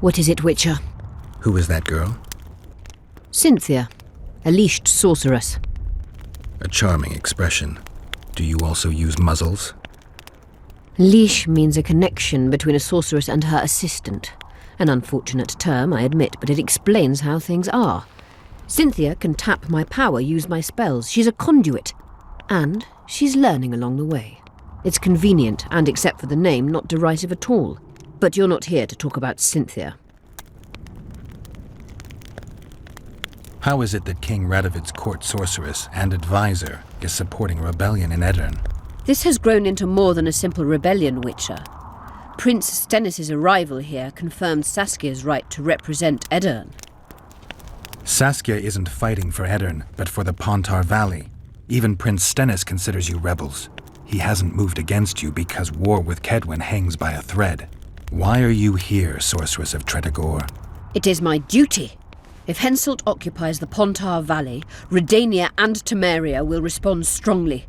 What is it, Witcher? Who is that girl? Cynthia, a leashed sorceress. A charming expression. Do you also use muzzles? Leash means a connection between a sorceress and her assistant. An unfortunate term, I admit, but it explains how things are. Cynthia can tap my power, use my spells. She's a conduit. And she's learning along the way. It's convenient, and except for the name, not derisive at all. But you're not here to talk about Cynthia. How is it that King Radovid's court sorceress and advisor is supporting a rebellion in Edirn? This has grown into more than a simple rebellion, Witcher. Prince Stennis' arrival here confirmed Saskia's right to represent Edirn. Saskia isn't fighting for Edirn, but for the Pontar Valley. Even Prince Stennis considers you rebels. He hasn't moved against you because war with Kedwen hangs by a thread. Why are you here, Sorceress of Tretogor? It is my duty. If Henselt occupies the Pontar Valley, Redania and Temeria will respond strongly.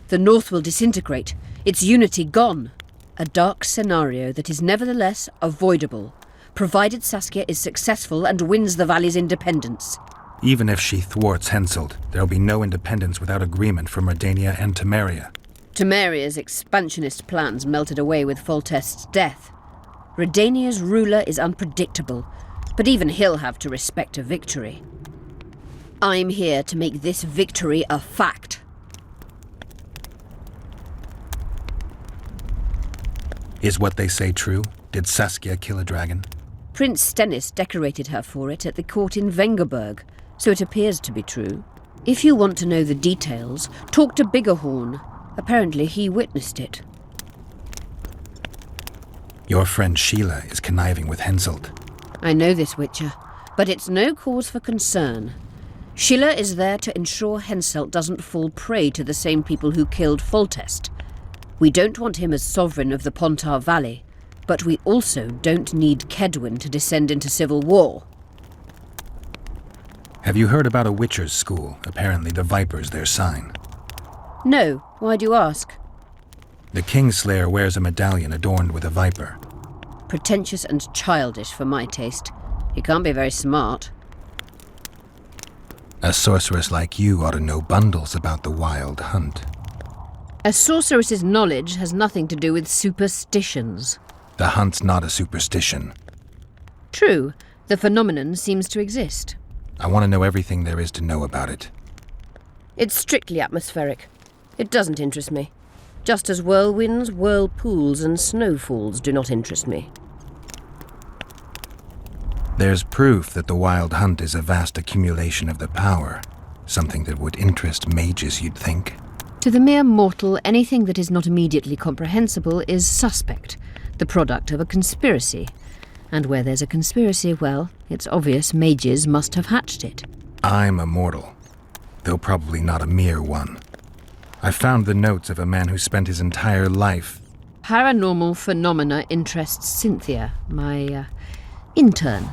The North will disintegrate, its unity gone. A dark scenario that is nevertheless avoidable, provided Saskia is successful and wins the Valley's independence. Even if she thwarts Henselt, there'll be no independence without agreement from Redania and Temeria. Temeria's expansionist plans melted away with Foltest's death. Redania's ruler is unpredictable, but even he'll have to respect a victory. I'm here to make this victory a fact. Is what they say true? Did Saskia kill a dragon? Prince Stennis decorated her for it at the court in Vengerberg, so it appears to be true. If you want to know the details, talk to Biggerhorn. Apparently he witnessed it. Your friend Sheila is conniving with Henselt. I know this, Witcher, but it's no cause for concern. Sheila is there to ensure Henselt doesn't fall prey to the same people who killed Foltest. We don't want him as sovereign of the Pontar Valley, but we also don't need Kedwen to descend into civil war. Have you heard about a Witcher's school? Apparently the Viper's their sign. No, why do you ask? The Kingslayer wears a medallion adorned with a viper. Pretentious and childish for my taste. He can't be very smart. A sorceress like you ought to know bundles about the wild hunt. A sorceress's knowledge has nothing to do with superstitions. The hunt's not a superstition. True, the phenomenon seems to exist. I want to know everything there is to know about it. It's strictly atmospheric. It doesn't interest me. Just as whirlwinds, whirlpools, and snowfalls do not interest me. There's proof that the wild hunt is a vast accumulation of the power. Something that would interest mages, you'd think. To the mere mortal, anything that is not immediately comprehensible is suspect, the product of a conspiracy. And where there's a conspiracy, well, it's obvious mages must have hatched it. I'm a mortal, though probably not a mere one. I found the notes of a man who spent his entire life... Paranormal phenomena interests Cynthia, my intern.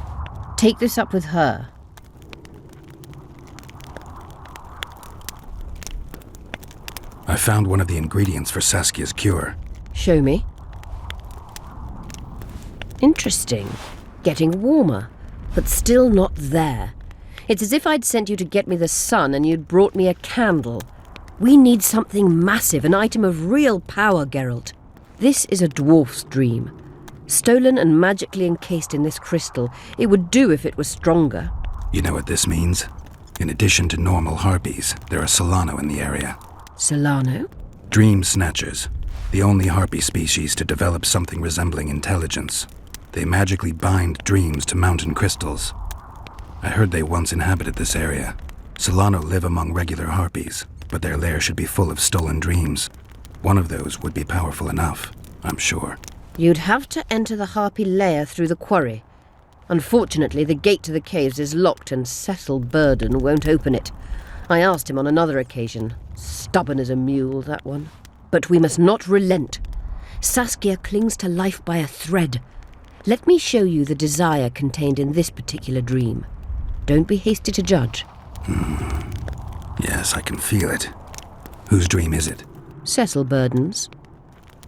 Take this up with her. I found one of the ingredients for Saskia's cure. Show me. Interesting. Getting warmer, but still not there. It's as if I'd sent you to get me the sun and you'd brought me a candle. We need something massive, an item of real power, Geralt. This is a dwarf's dream. Stolen and magically encased in this crystal. It would do if it were stronger. You know what this means? In addition to normal harpies, there are Solano in the area. Solano? Dream snatchers. The only harpy species to develop something resembling intelligence. They magically bind dreams to mountain crystals. I heard they once inhabited this area. Solano live among regular harpies, but their lair should be full of stolen dreams. One of those would be powerful enough, I'm sure. You'd have to enter the harpy lair through the quarry. Unfortunately, the gate to the caves is locked and Cecil Burden won't open it. I asked him on another occasion. Stubborn as a mule, that one. But we must not relent. Saskia clings to life by a thread. Let me show you the desire contained in this particular dream. Don't be hasty to judge. Yes, I can feel it. Whose dream is it? Cecil Burden's.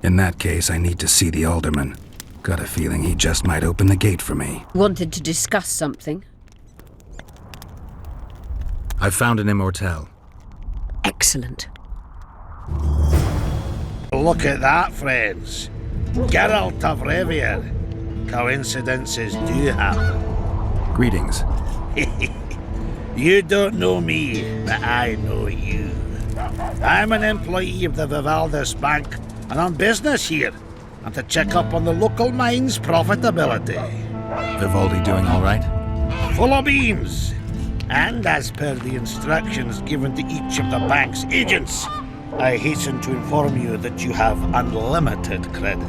In that case, I need to see the alderman. Got a feeling he just might open the gate for me. Wanted to discuss something? I've found an immortelle. Excellent. Look at that, friends. Geralt of Rivia. Coincidences do happen. Greetings. You don't know me, but I know you. I'm an employee of the Vivaldis Bank, and on business here, and to check up on the local mine's profitability. Vivaldi doing all right? Full of beans. And as per the instructions given to each of the bank's agents, I hasten to inform you that you have unlimited credit.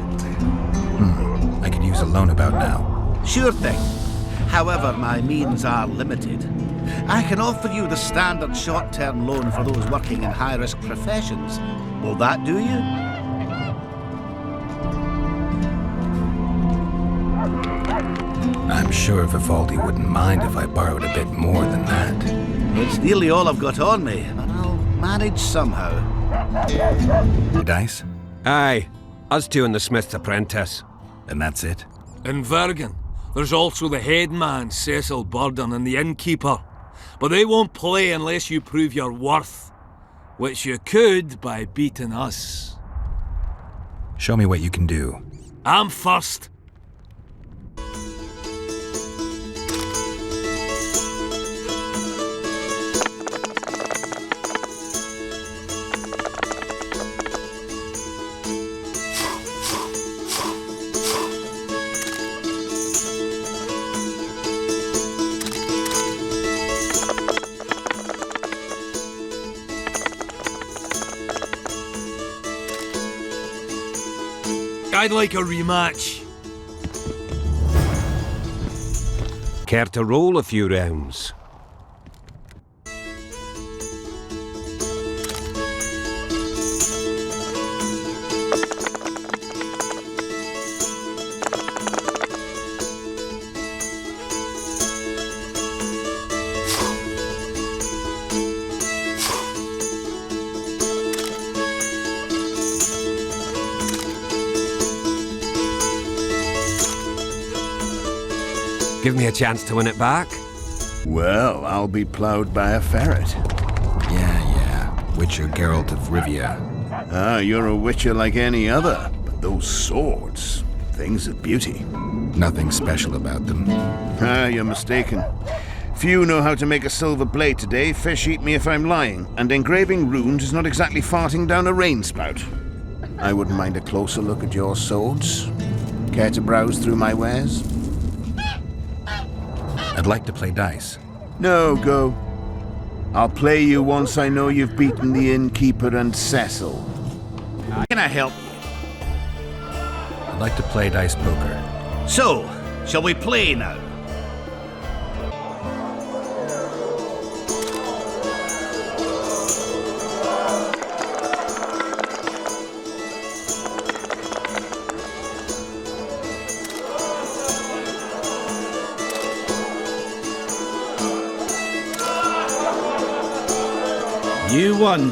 I could use a loan about now. Sure thing. However, my means are limited. I can offer you the standard short-term loan for those working in high-risk professions. Will that do you? I'm sure Vivaldi wouldn't mind if I borrowed a bit more than that. It's nearly all I've got on me, but I'll manage somehow. Dice? Aye, us two and the Smith's apprentice. And that's it? In Vergen, there's also the headman, Cecil Burden, and the innkeeper. But they won't play unless you prove your worth. Which you could by beating us. Show me what you can do. I'm first. I'd like a rematch. Care to roll a few rounds? Give me a chance to win it back? Well, I'll be ploughed by a ferret. Yeah. Witcher Geralt of Rivia. Ah, you're a witcher like any other. But those swords, things of beauty. Nothing special about them. Ah, you're mistaken. Few know how to make a silver blade today, fish eat me if I'm lying, and engraving runes is not exactly farting down a rain spout. I wouldn't mind a closer look at your swords. Care to browse through my wares? I'd like to play dice. No, go. I'll play you once I know you've beaten the innkeeper and Cecil. How can I help you? I'd like to play dice poker. So, shall we play now? You won.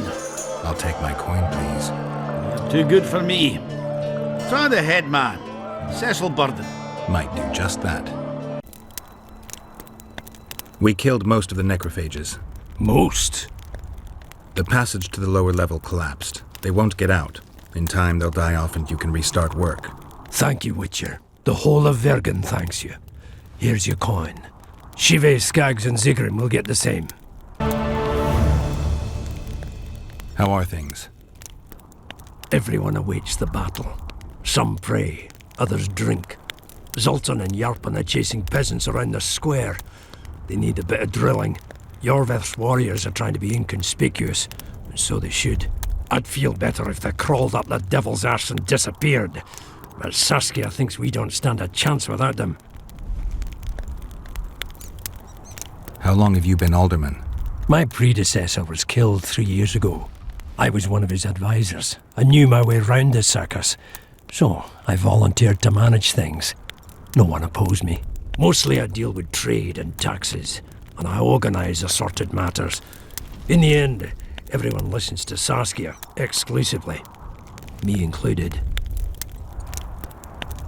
I'll take my coin, please. Too good for me. Try the headman, Cecil Burden. Might do just that. We killed most of the necrophages. Most? The passage to the lower level collapsed. They won't get out. In time, they'll die off and you can restart work. Thank you, Witcher. The whole of Vergen thanks you. Here's your coin. Shive, Skaggs, and Zigrim will get the same. How are things? Everyone awaits the battle. Some pray, others drink. Zoltan and Yarpan are chasing peasants around the square. They need a bit of drilling. Yorveth's warriors are trying to be inconspicuous, and so they should. I'd feel better if they crawled up the devil's arse and disappeared. But Saskia thinks we don't stand a chance without them. How long have you been alderman? My predecessor was killed 3 years ago. I was one of his advisors. I knew my way round the circus, so I volunteered to manage things. No one oppose me. Mostly I deal with trade and taxes, and I organise assorted matters. In the end, everyone listens to Saskia exclusively, me included.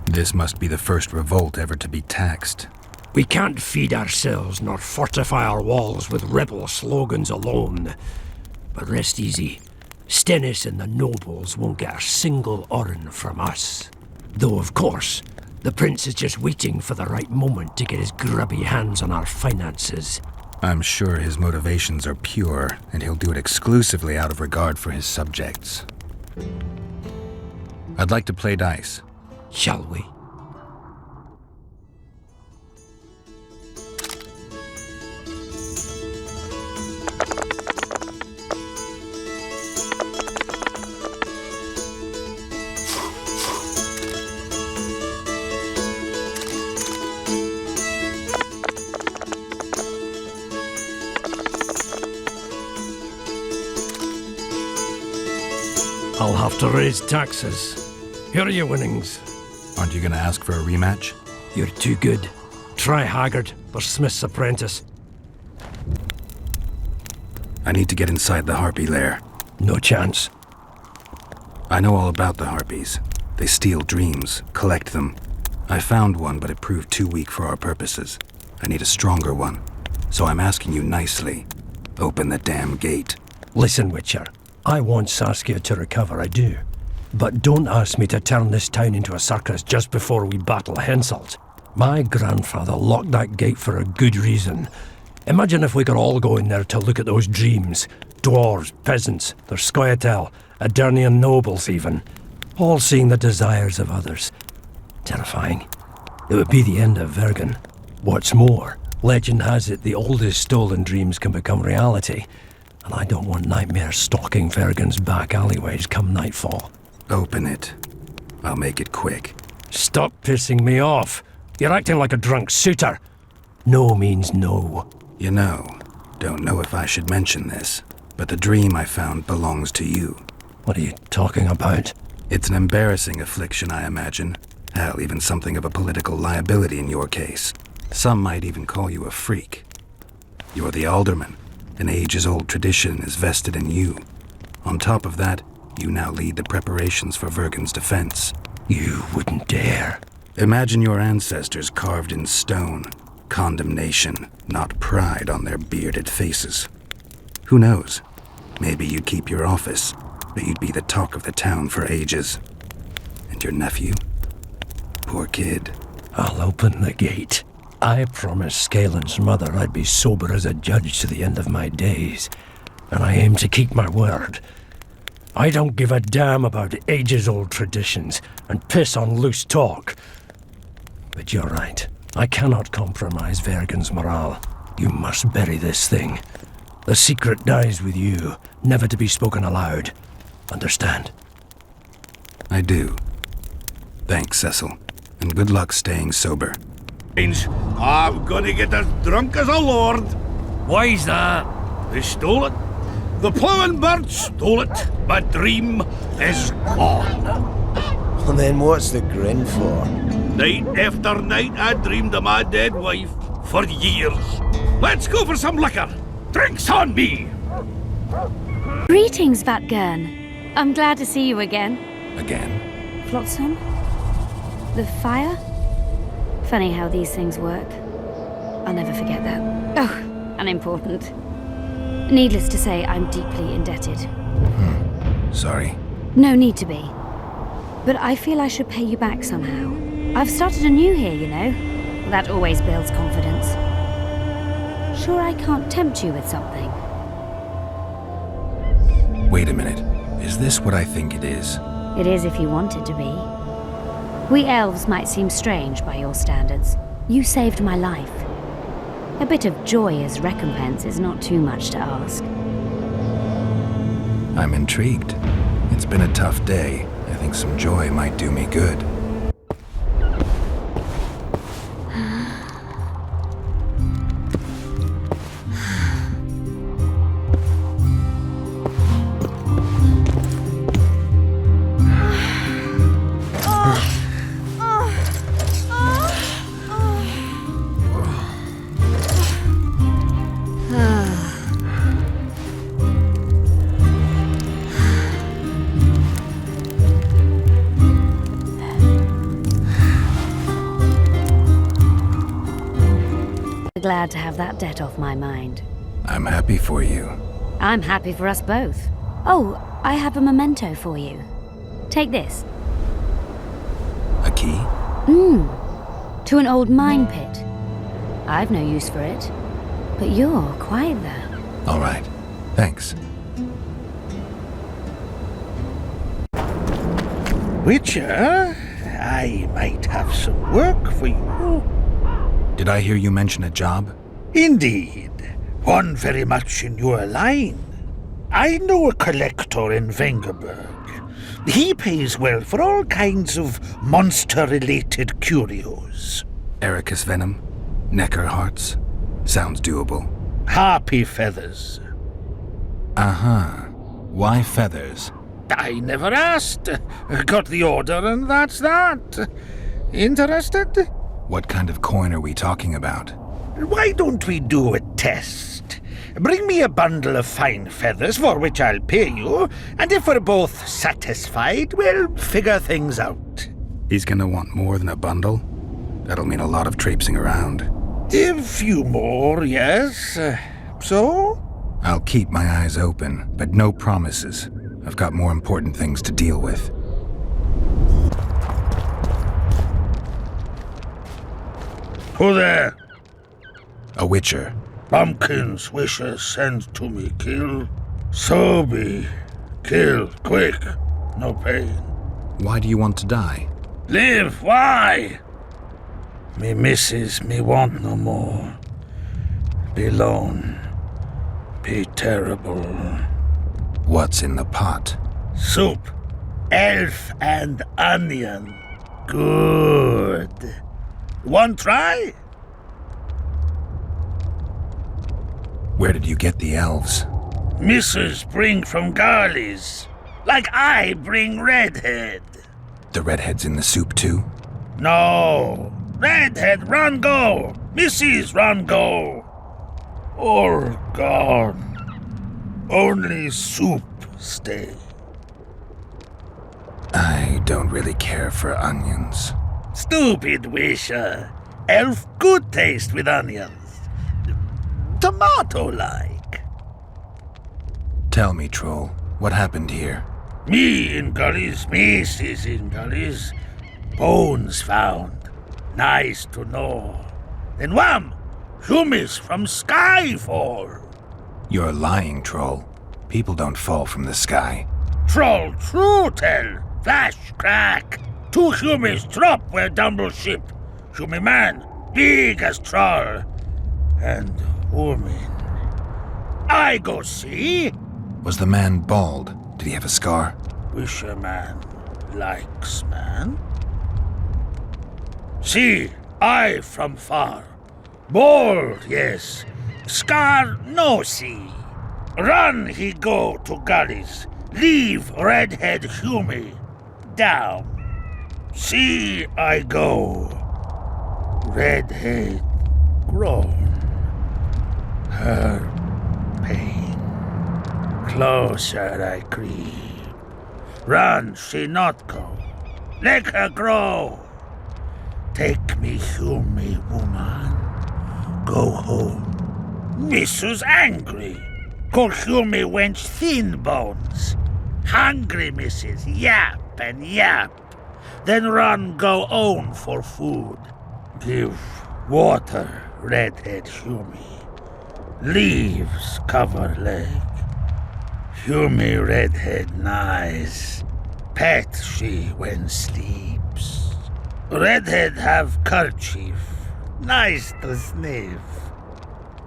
This must be the first revolt ever to be taxed. We can't feed ourselves nor fortify our walls with rebel slogans alone. But rest easy. Stennis and the nobles won't get a single oren from us. Though, of course, the prince is just waiting for the right moment to get his grubby hands on our finances. I'm sure his motivations are pure, and he'll do it exclusively out of regard for his subjects. I'd like to play dice. Shall we? I'll have to raise taxes. Here are your winnings. Aren't you gonna ask for a rematch? You're too good. Try Haggard or Smith's apprentice. I need to get inside the harpy lair. No chance. I know all about the harpies. They steal dreams, collect them. I found one, but it proved too weak for our purposes. I need a stronger one. So I'm asking you nicely. Open the damn gate. Listen, Witcher. I want Saskia to recover, I do. But don't ask me to turn this town into a circus just before we battle Henselt. My grandfather locked that gate for a good reason. Imagine if we could all go in there to look at those dreams. Dwarves, peasants, their scoia'tael, Adernian nobles even. All seeing the desires of others. Terrifying. It would be the end of Vergen. What's more, legend has it the oldest stolen dreams can become reality. And I don't want nightmares stalking Vergen's back alleyways come nightfall. Open it. I'll make it quick. Stop pissing me off. You're acting like a drunk suitor. No means no. You know, don't know if I should mention this, but the dream I found belongs to you. What are you talking about? It's an embarrassing affliction, I imagine. Hell, even something of a political liability in your case. Some might even call you a freak. You're the alderman. An ages-old tradition is vested in you. On top of that, you now lead the preparations for Vergen's defense. You wouldn't dare. Imagine your ancestors carved in stone. Condemnation, not pride on their bearded faces. Who knows? Maybe you'd keep your office, but you'd be the talk of the town for ages. And your nephew? Poor kid. I'll open the gate. I promised Scalen's mother I'd be sober as a judge to the end of my days, and I aim to keep my word. I don't give a damn about ages-old traditions and piss on loose talk. But you're right. I cannot compromise Vergen's morale. You must bury this thing. The secret dies with you, never to be spoken aloud. Understand? I do. Thanks, Cecil, and good luck staying sober. I'm gonna get as drunk as a lord. Why's that? They stole it. The plowing bird stole it. My dream is gone. And then what's the grin for? Night after night I dreamed of my dead wife for years. Let's go for some liquor. Drinks on me. Greetings, Vatgern. I'm glad to see you again. Again? Flotsam? The fire? Funny how these things work. I'll never forget that. Oh, unimportant. Needless to say, I'm deeply indebted. Sorry. No need to be. But I feel I should pay you back somehow. I've started anew here, you know. That always builds confidence. Sure I can't tempt you with something? Wait a minute. Is this what I think it is? It is if you want it to be. We elves might seem strange by your standards. You saved my life. A bit of joy as recompense is not too much to ask. I'm intrigued. It's been a tough day. I think some joy might do me good. glad to have that debt off my mind. I'm happy for you. I'm happy for us both. Oh, I have a memento for you. Take this. A key? To an old mine pit. I've no use for it, but you're quite there. All right. Thanks. Witcher, I might have some work for you. Did I hear you mention a job? Indeed, one very much in your line. I know a collector in Vengerberg. He pays well for all kinds of monster-related curios. Ericus venom? Necker hearts? Sounds doable. Harpy feathers. Uh-huh. Why feathers? I never asked. Got the order and that's that. Interested? What kind of coin are we talking about? Why don't we do a test? Bring me a bundle of fine feathers for which I'll pay you, and if we're both satisfied, we'll figure things out. He's gonna want more than a bundle? That'll mean a lot of traipsing around. A few more, yes. So? I'll keep my eyes open, but no promises. I've got more important things to deal with. Who there? A witcher. Pumpkins wishes send to me kill. So be. Kill, quick. No pain. Why do you want to die? Live, why? Me missus, me want no more. Be lone. Be terrible. What's in the pot? Soup. Elf and onion. Good. One try? Where did you get the elves? Missus bring from Garley's. Like I bring Redhead. The redhead's in the soup too? No. Redhead run go. Missus run go. All gone. Only soup stay. I don't really care for onions. Stupid wisher. Elf good taste with onions. Tomato-like. Tell me, troll, what happened here? Me in gullies, missus in gullies. Bones found. Nice to know. Then wham! Humus from sky fall. You're lying, troll. People don't fall from the sky. Troll true tell. Flash crack. 2 humus drop where dumble ship. Humi man, big as troll. And woman. I go see. Was the man bald? Did he have a scar? Wisher man likes man. See, I from far. Bald, yes. Scar no see. Run he go to gullies. Leave redhead Humi. Down. See I go. Redhead grown. Her pain. Closer I creep. Run she not go. Let her grow. Take me Humi woman. Go home. Missus angry. Call Humi wench thin bones. Hungry missus yap and yap. Then run go own for food. Give water redhead Humi. Leaves cover leg. Humi redhead nice. Pet she when sleeps. Redhead have kerchief. Nice to sniff.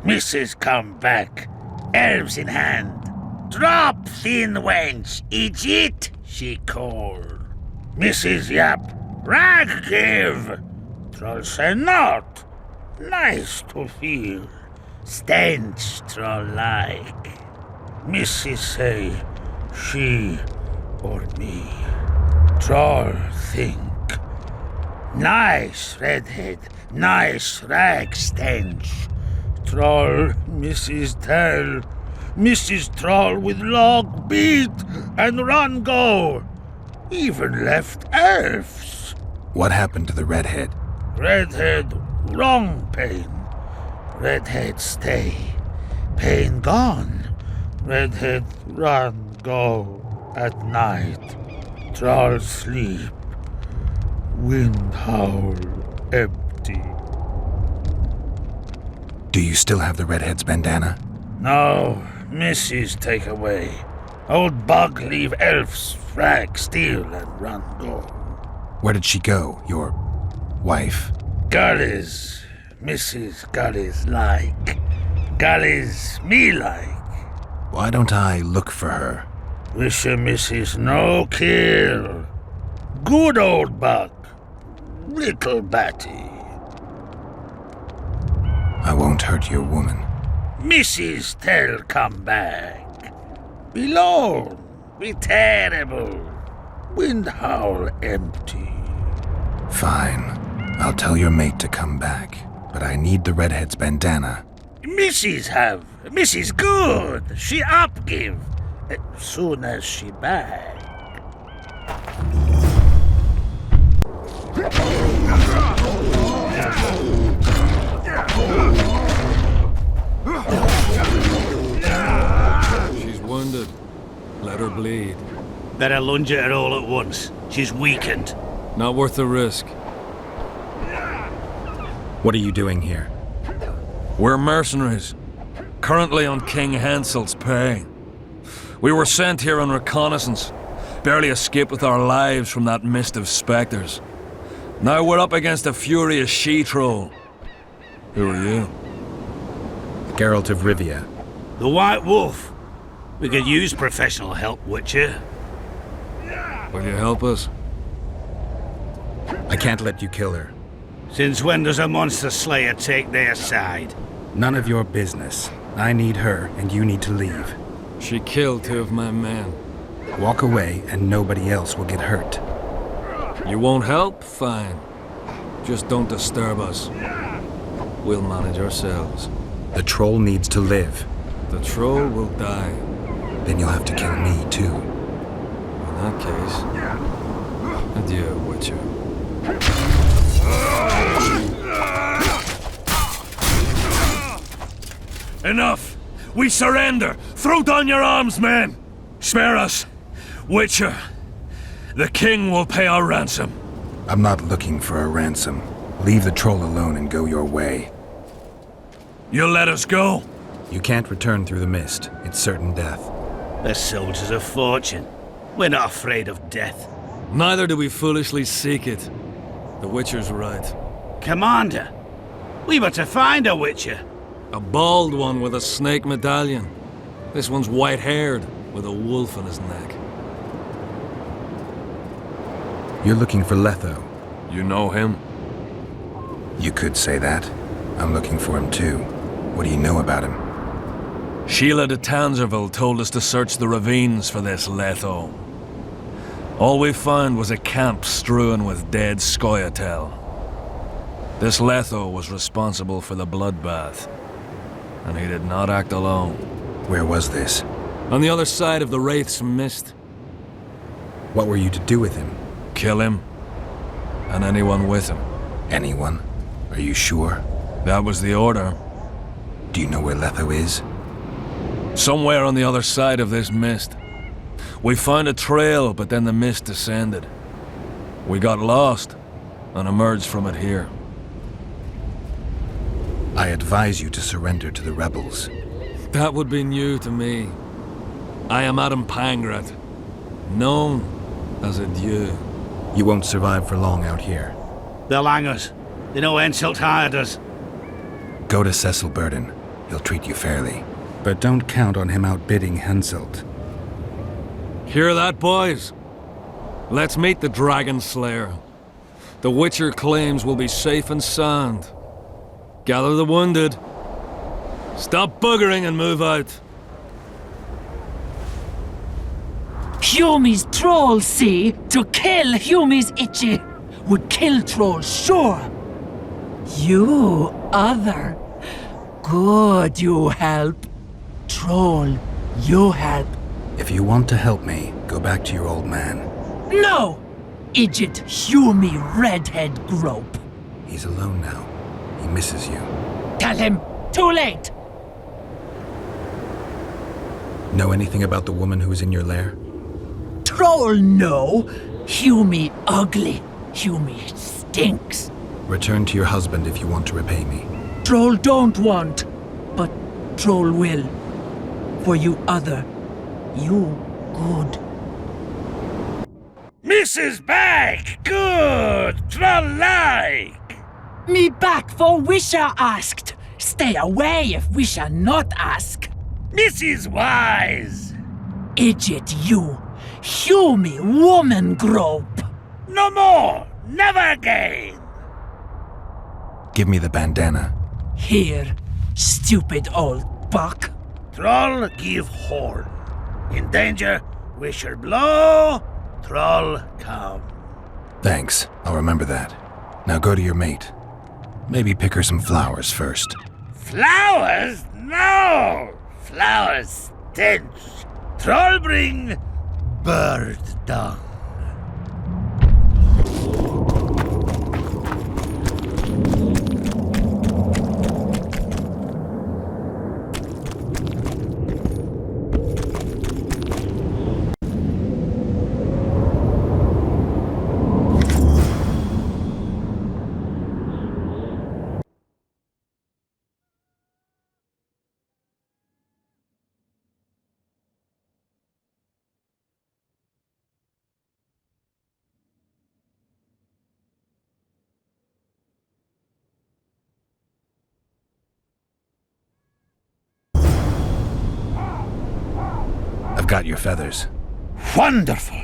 Missus come back. Herbs in hand. Drop thin wench. Eat, she called. Mrs. Yap. Rag give. Troll say not. Nice to feel. Stench troll like. Mrs. say she or me. Troll think. Nice redhead. Nice rag stench. Troll, Mrs. Tell. Mrs. Troll with log beat and run go. Even left elves. What happened to the redhead? Redhead, wrong pain. Redhead stay. Pain gone. Redhead run, go at night. Troll sleep. Wind howl empty. Do you still have the redhead's bandana? No, missus take away. Old bug leave elves frag, steal, and run go. Where did she go, your wife? Gullies, Mrs. Gullies like. Gullies me like. Why don't I look for her? Wish your missus no kill. Good old bug. Little batty. I won't hurt your woman. Mrs. tell come back. Be lone, be terrible. Wind howl empty. Fine. I'll tell your mate to come back. But I need the redhead's bandana. Mrs. have. Mrs. good. She up give. Soon as she back. She's wounded. Let her bleed. Better lunge at her all at once. She's weakened. Not worth the risk. What are you doing here? We're mercenaries. Currently on King Hansel's pay. We were sent here on reconnaissance. Barely escaped with our lives from that mist of spectres. Now we're up against a furious she-troll. Who are you? Geralt of Rivia. The White Wolf. We could use professional help, Witcher. Will you help us? I can't let you kill her. Since when does a monster slayer take their side? None of your business. I need her, and you need to leave. She killed 2 of my men. Walk away, and nobody else will get hurt. You won't help? Fine. Just don't disturb us. We'll manage ourselves. The troll needs to live. The troll will die. Then you'll have to kill me, too. In that case, adieu, Witcher. Enough! We surrender! Throw down your arms, men! Spare us! Witcher, the king will pay our ransom. I'm not looking for a ransom. Leave the troll alone and go your way. You'll let us go? You can't return through the mist. It's certain death. They're soldiers of fortune. We're not afraid of death. Neither do we foolishly seek it. The Witcher's right. Commander, we were to find a Witcher. A bald one with a snake medallion. This one's white-haired, with a wolf on his neck. You're looking for Letho. You know him? You could say that. I'm looking for him too. What do you know about him? Sheila de Tanzerville told us to search the ravines for this Letho. All we found was a camp strewn with dead Scoia'tael. This Letho was responsible for the bloodbath, and he did not act alone. Where was this? On the other side of the Wraith's Mist. What were you to do with him? Kill him, and anyone with him. Anyone? Are you sure? That was the order. Do you know where Letho is? Somewhere on the other side of this mist. We found a trail, but then the mist descended. We got lost, and emerged from it here. I advise you to surrender to the rebels. That would be new to me. I am Adam Pangrat, known as a Dieu. You won't survive for long out here. They'll hang us. They know Henselt hired us. Go to Cecil Burden. He'll treat you fairly. But don't count on him outbidding Henselt. Hear that, boys? Let's meet the Dragon Slayer. The Witcher claims we'll be safe and sound. Gather the wounded. Stop buggering and move out. Humi's troll, see? To kill Humi's itchy would kill trolls, sure. You, other. Good, you help. Troll, you help. If you want to help me, go back to your old man. No! Idjit Humi redhead grope. He's alone now. He misses you. Tell him Too late! Know anything about the woman who was in your lair? Troll no. Hume ugly. Hume stinks. Return to your husband if you want to repay me. Troll don't want, but Troll will. For you other, you good. Mrs. Back! Good! Troll-like! Me back for Wisha asked. Stay away if Wisha not ask. Mrs. Wise! Idiot you. Hume woman grope. No more! Never again! Give me the bandana. Here, stupid old buck. Troll give horn. In danger, wisher blow, troll come. Thanks. I'll remember that. Now go to your mate. Maybe pick her some flowers first. Flowers? No! Flowers stench. Troll bring bird dung. I've got your feathers. Wonderful.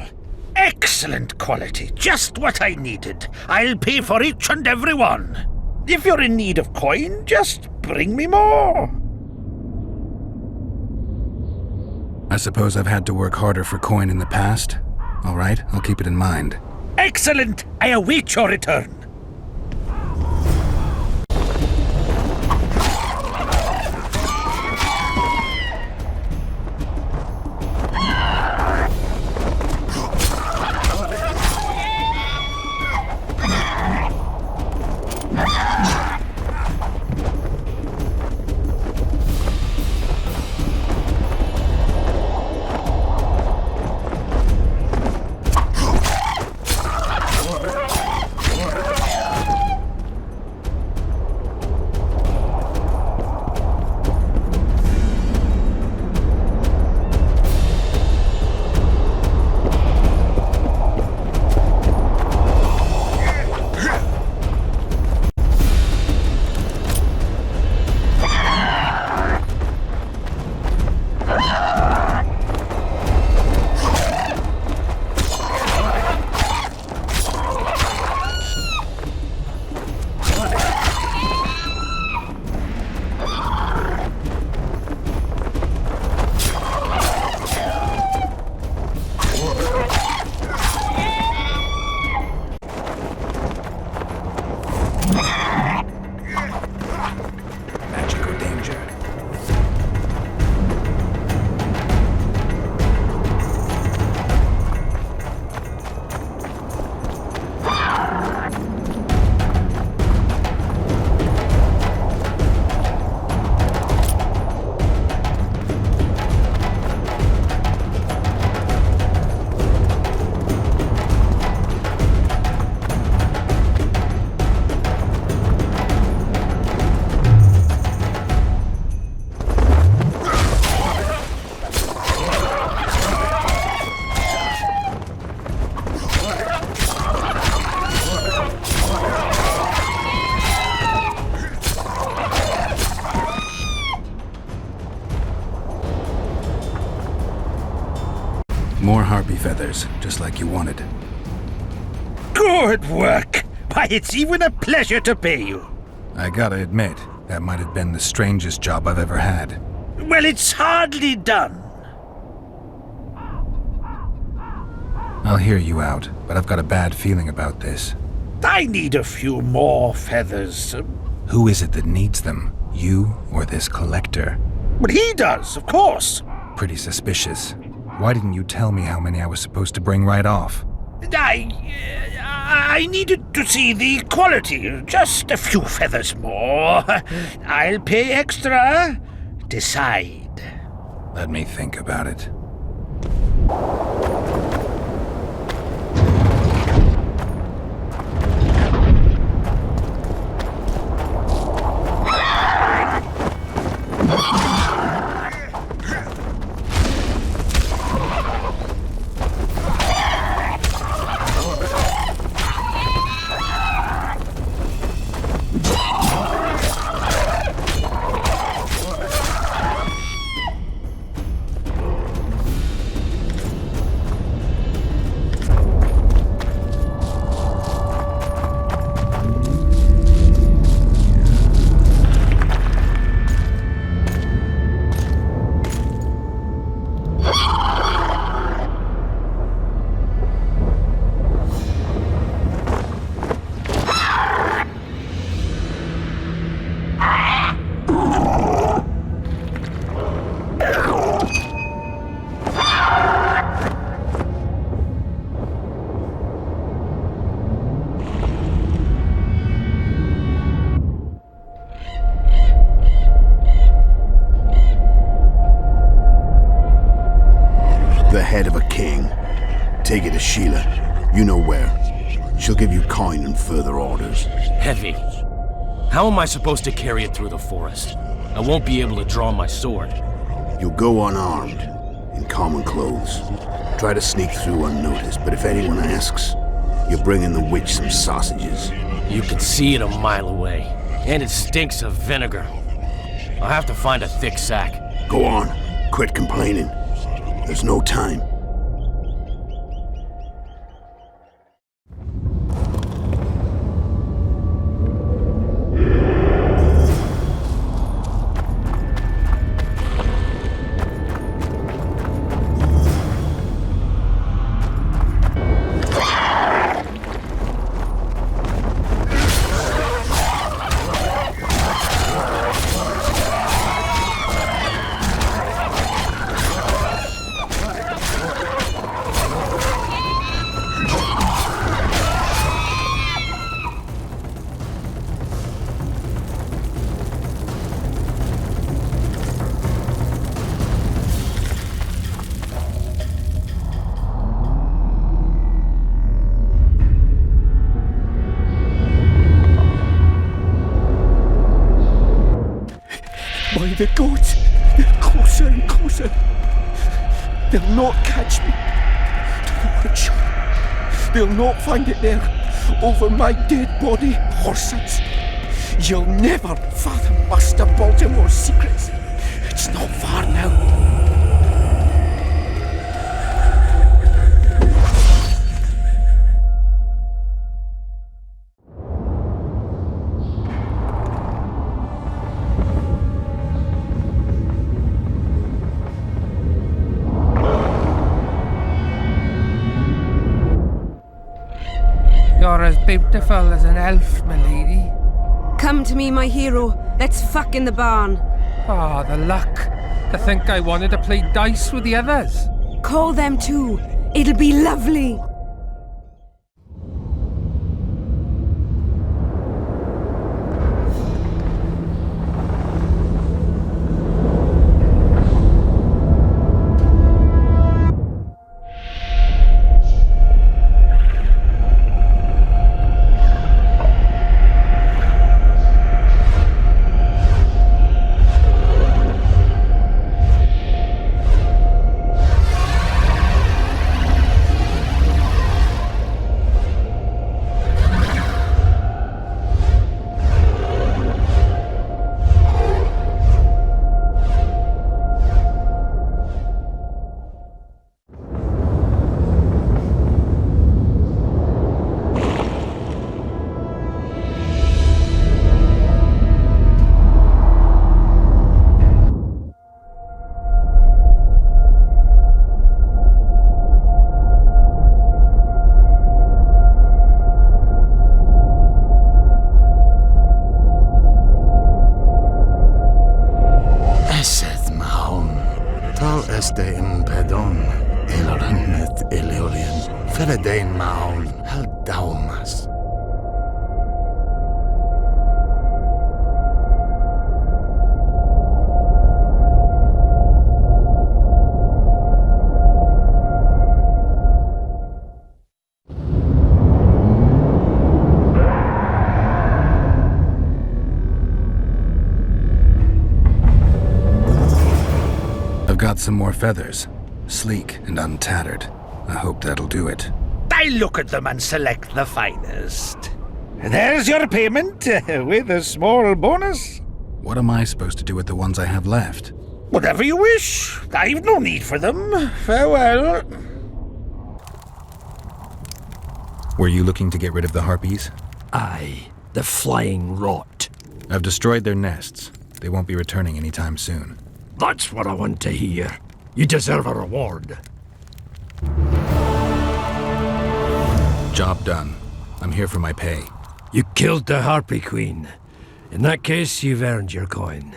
Excellent quality. Just what I needed. I'll pay for each and every one. If you're in need of coin, just bring me more. I suppose I've had to work harder for coin in the past. All right, I'll keep it in mind. Excellent. I await your return. More harpy feathers, just like you wanted. Good work! Why, it's even a pleasure to pay you. I gotta admit, that might have been the strangest job I've ever had. Well, it's hardly done. I'll hear you out, but I've got a bad feeling about this. I need a few more feathers. Who is it that needs them? You or this collector? But he does, of course. Pretty suspicious. Why didn't you tell me how many I was supposed to bring right off? I I needed to see the quality. Just a few feathers more. I'll pay extra. Decide. Let me think about it. The head of a king. Take it to Sheila. You know where. She'll give you coin and further orders. Heavy. How am I supposed to carry it through the forest? I won't be able to draw my sword. You'll go unarmed, in common clothes. Try to sneak through unnoticed, but if anyone asks, you bring in the witch some sausages. You can see it a mile away, and it stinks of vinegar. I'll have to find a thick sack. Go on. Quit complaining. There's no time. By the gods, they're closer and closer. They'll not catch me. To the witch. They'll not find it there, over my dead body, Horsens. You'll never fathom Master Baltimore's secrets. It's not far now. You're as beautiful as an elf, my lady. Come to me, my hero. Let's fuck in the barn. Ah, the luck. To think I wanted to play dice with the others. Call them too. It'll be lovely. Feredain Maun, hal daumas. I've got some more feathers. Sleek and untattered. I hope that'll do it. I look at them and select the finest. There's your payment, with a small bonus. What am I supposed to do with the ones I have left? Whatever you wish. I've no need for them. Farewell. Were you looking to get rid of the harpies? Aye, the flying rot. I've destroyed their nests. They won't be returning anytime soon. That's what I want to hear. You deserve a reward. Job done. I'm here for my pay. You killed the Harpy Queen. In that case, you've earned your coin.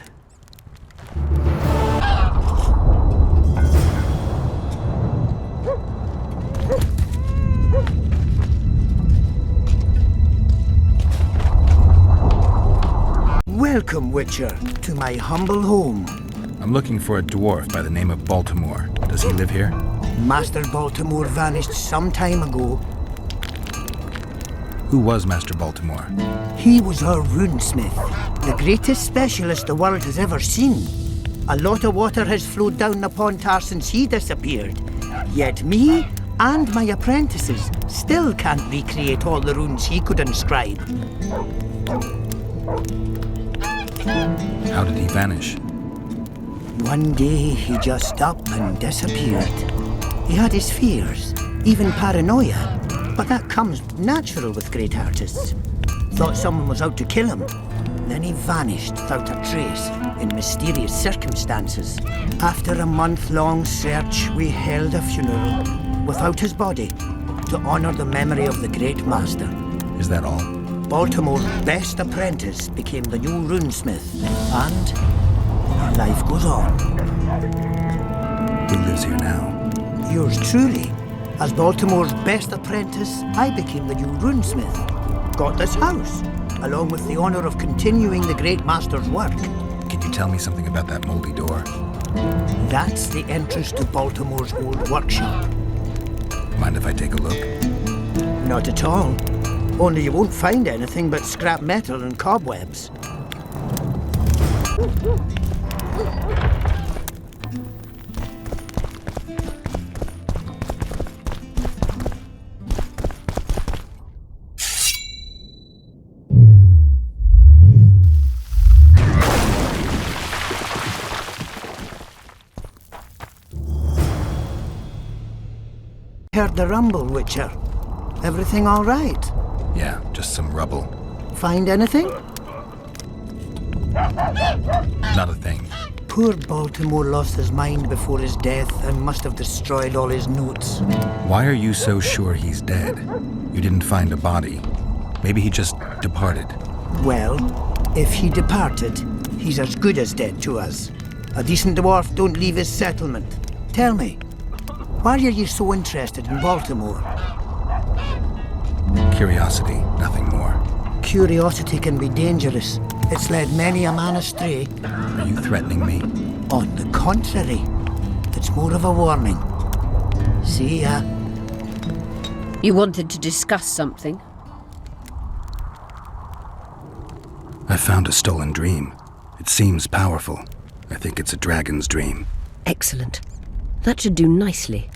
Welcome, Witcher, to my humble home. I'm looking for a dwarf by the name of Baltimore. Does he live here? Master Baltimore vanished some time ago. Who was Master Baltimore? He was our runesmith, the greatest specialist the world has ever seen. A lot of water has flowed down the Pontar since he disappeared. Yet me and my apprentices still can't recreate all the runes he could inscribe. How did he vanish? One day he just up and disappeared. He had his fears, even paranoia, but that comes natural with great artists. Thought someone was out to kill him. Then he vanished without a trace in mysterious circumstances. After a month-long search, we held a funeral without his body to honor the memory of the great master. Is that all? Baltimore's best apprentice became the new runesmith, and life goes on. Who lives here now? Yours truly. As Baltimore's best apprentice, I became the new runesmith. Got this house, along with the honor of continuing the great master's work. Can you tell me something about that moldy door? That's the entrance to Baltimore's old workshop. Mind if I take a look? Not at all. Only you won't find anything but scrap metal and cobwebs. Heard the rumble, Witcher. Everything all right? Yeah, just some rubble. Find anything? Not a thing. Poor Baltimore lost his mind before his death and must have destroyed all his notes. Why are you so sure he's dead? You didn't find a body. Maybe he just departed. Well, if he departed, he's as good as dead to us. A decent dwarf don't leave his settlement. Tell me, why are you so interested in Baltimore? Curiosity, nothing more. Curiosity can be dangerous. It's led many a man astray. Are you threatening me? On the contrary, it's more of a warning. See ya. You wanted to discuss something? I found a stolen dream. It seems powerful. I think it's a dragon's dream. Excellent. That should do nicely.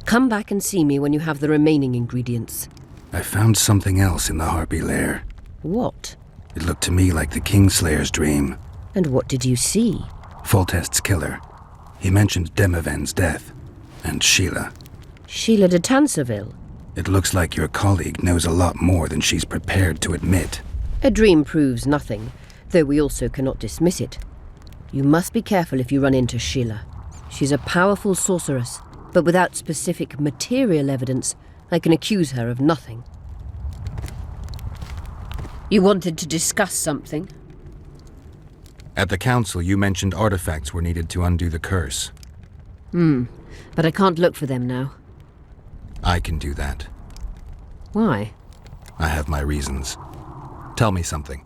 Come back and see me when you have the remaining ingredients. I found something else in the Harpy lair. What? It looked to me like the Kingslayer's dream. And what did you see? Foltest's killer. He mentioned Demaven's death. And Sheila. Sheila de Tanserville? It looks like your colleague knows a lot more than she's prepared to admit. A dream proves nothing, though we also cannot dismiss it. You must be careful if you run into Sheila. She's a powerful sorceress, but without specific material evidence, I can accuse her of nothing. You wanted to discuss something? At the council, you mentioned artifacts were needed to undo the curse. But I can't look for them now. I can do that. Why? I have my reasons. Tell me something.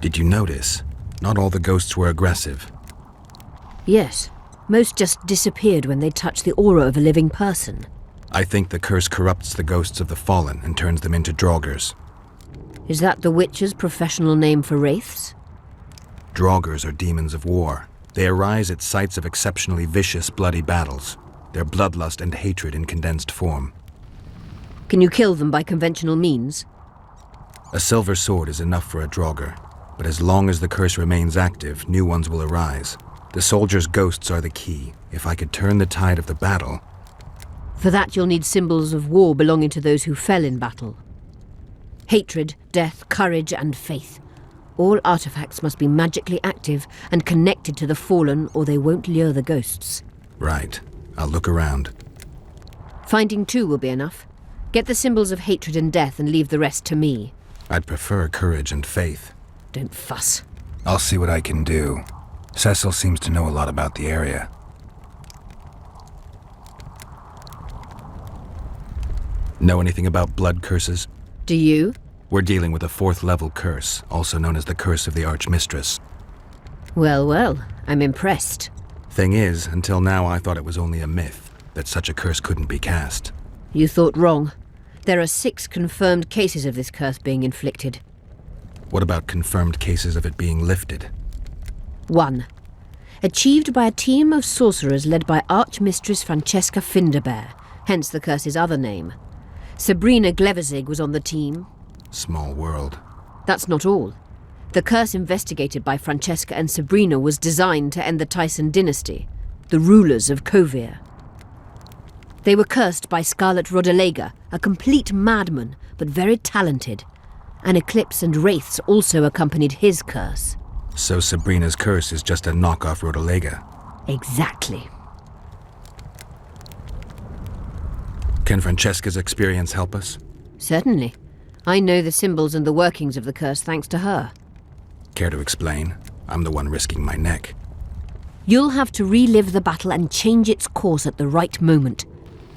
Did you notice? Not all the ghosts were aggressive. Yes. Most just disappeared when they touched the aura of a living person. I think the curse corrupts the ghosts of the fallen and turns them into draugrs. Is that the Witcher's professional name for wraiths? Draugrs are demons of war. They arise at sites of exceptionally vicious, bloody battles. Their bloodlust and hatred in condensed form. Can you kill them by conventional means? A silver sword is enough for a draugr, but as long as the curse remains active, new ones will arise. The soldiers' ghosts are the key. If I could turn the tide of the battle... For that you'll need symbols of war belonging to those who fell in battle. Hatred, death, courage, and faith. All artifacts must be magically active and connected to the fallen, or they won't lure the ghosts. Right. I'll look around. Finding 2 will be enough. Get the symbols of hatred and death and leave the rest to me. I'd prefer courage and faith. Don't fuss. I'll see what I can do. Cecil seems to know a lot about the area. Know anything about blood curses? Do you? We're dealing with a 4th level curse, also known as the Curse of the Archmistress. Well, well, I'm impressed. Thing is, until now I thought it was only a myth, that such a curse couldn't be cast. You thought wrong. There are 6 confirmed cases of this curse being inflicted. What about confirmed cases of it being lifted? 1. Achieved by a team of sorcerers led by Archmistress Francesca Finderbear, hence the curse's other name. Sabrina Glevezig was on the team. Small world. That's not all. The curse investigated by Francesca and Sabrina was designed to end the Tyson dynasty, the rulers of Kovir. They were cursed by Scarlet Rodalega, a complete madman, but very talented. An eclipse and wraiths also accompanied his curse. So Sabrina's curse is just a knockoff Rodalega? Exactly. Can Francesca's experience help us? Certainly. I know the symbols and the workings of the curse thanks to her. Care to explain? I'm the one risking my neck. You'll have to relive the battle and change its course at the right moment.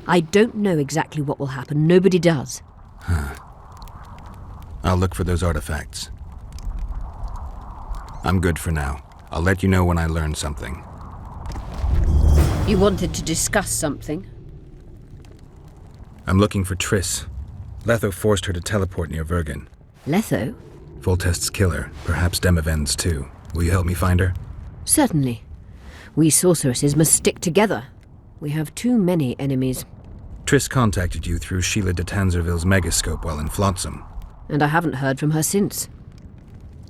I don't know exactly what will happen. Nobody does. Huh. I'll look for those artifacts. I'm good for now. I'll let you know when I learn something. You wanted to discuss something? I'm looking for Triss. Letho forced her to teleport near Vergen. Letho? Voltest's killer, perhaps Demavend's too. Will you help me find her? Certainly. We sorceresses must stick together. We have too many enemies. Triss contacted you through Sheila de Tanzerville's megascope while in Flotsam. And I haven't heard from her since.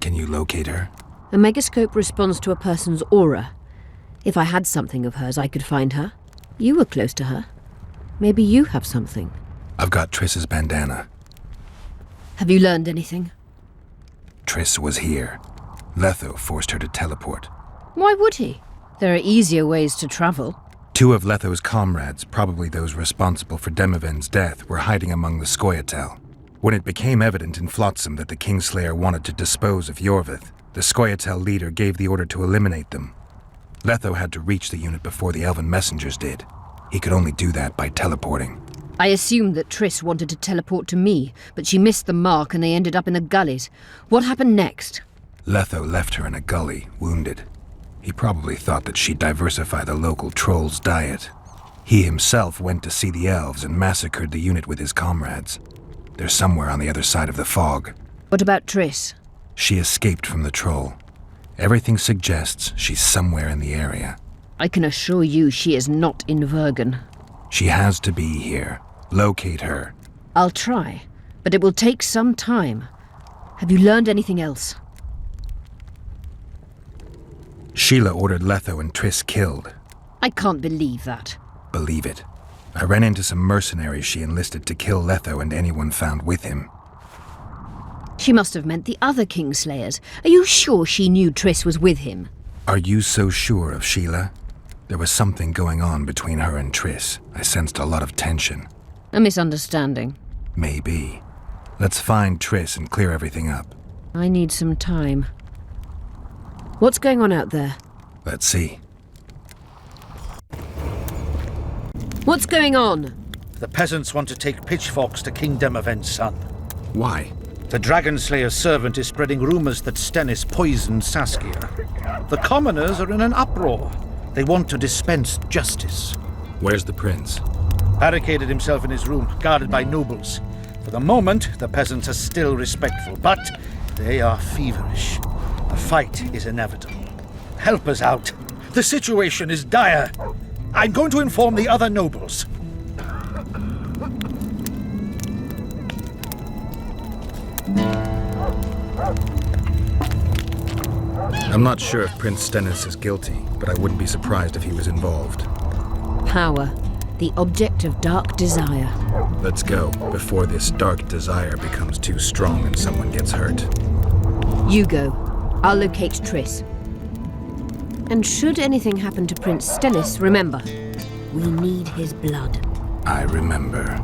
Can you locate her? A megascope responds to a person's aura. If I had something of hers, I could find her. You were close to her. Maybe you have something. I've got Triss's bandana. Have you learned anything? Triss was here. Letho forced her to teleport. Why would he? There are easier ways to travel. 2 of Letho's comrades, probably those responsible for Demavend's death, were hiding among the Scoia'tael. When it became evident in Flotsam that the Kingslayer wanted to dispose of Yorvith, the Scoia'tael leader gave the order to eliminate them. Letho had to reach the unit before the Elven messengers did. He could only do that by teleporting. I assumed that Triss wanted to teleport to me, but she missed the mark and they ended up in the gullies. What happened next? Letho left her in a gully, wounded. He probably thought that she'd diversify the local trolls' diet. He himself went to see the elves and massacred the unit with his comrades. They're somewhere on the other side of the fog. What about Triss? She escaped from the troll. Everything suggests she's somewhere in the area. I can assure you she is not in Vergen. She has to be here. Locate her. I'll try, but it will take some time. Have you learned anything else? Sheila ordered Letho and Triss killed. I can't believe that. Believe it. I ran into some mercenaries she enlisted to kill Letho and anyone found with him. She must have meant the other Kingslayers. Are you sure she knew Triss was with him? Are you so sure of Sheila? There was something going on between her and Triss. I sensed a lot of tension. A misunderstanding. Maybe. Let's find Triss and clear everything up. I need some time. What's going on out there? Let's see. What's going on? The peasants want to take pitchforks to King Demavend's son. Why? The Dragonslayer's servant is spreading rumors that Stennis poisoned Saskia. The commoners are in an uproar. They want to dispense justice. Where's the prince? Barricaded himself in his room, guarded by nobles. For the moment, the peasants are still respectful, but they are feverish. A fight is inevitable. Help us out. The situation is dire. I'm going to inform the other nobles. I'm not sure if Prince Stennis is guilty, but I wouldn't be surprised if he was involved. Power, the object of dark desire. Let's go, before this dark desire becomes too strong and someone gets hurt. You go. I'll locate Triss. And should anything happen to Prince Stennis, remember, we need his blood. I remember.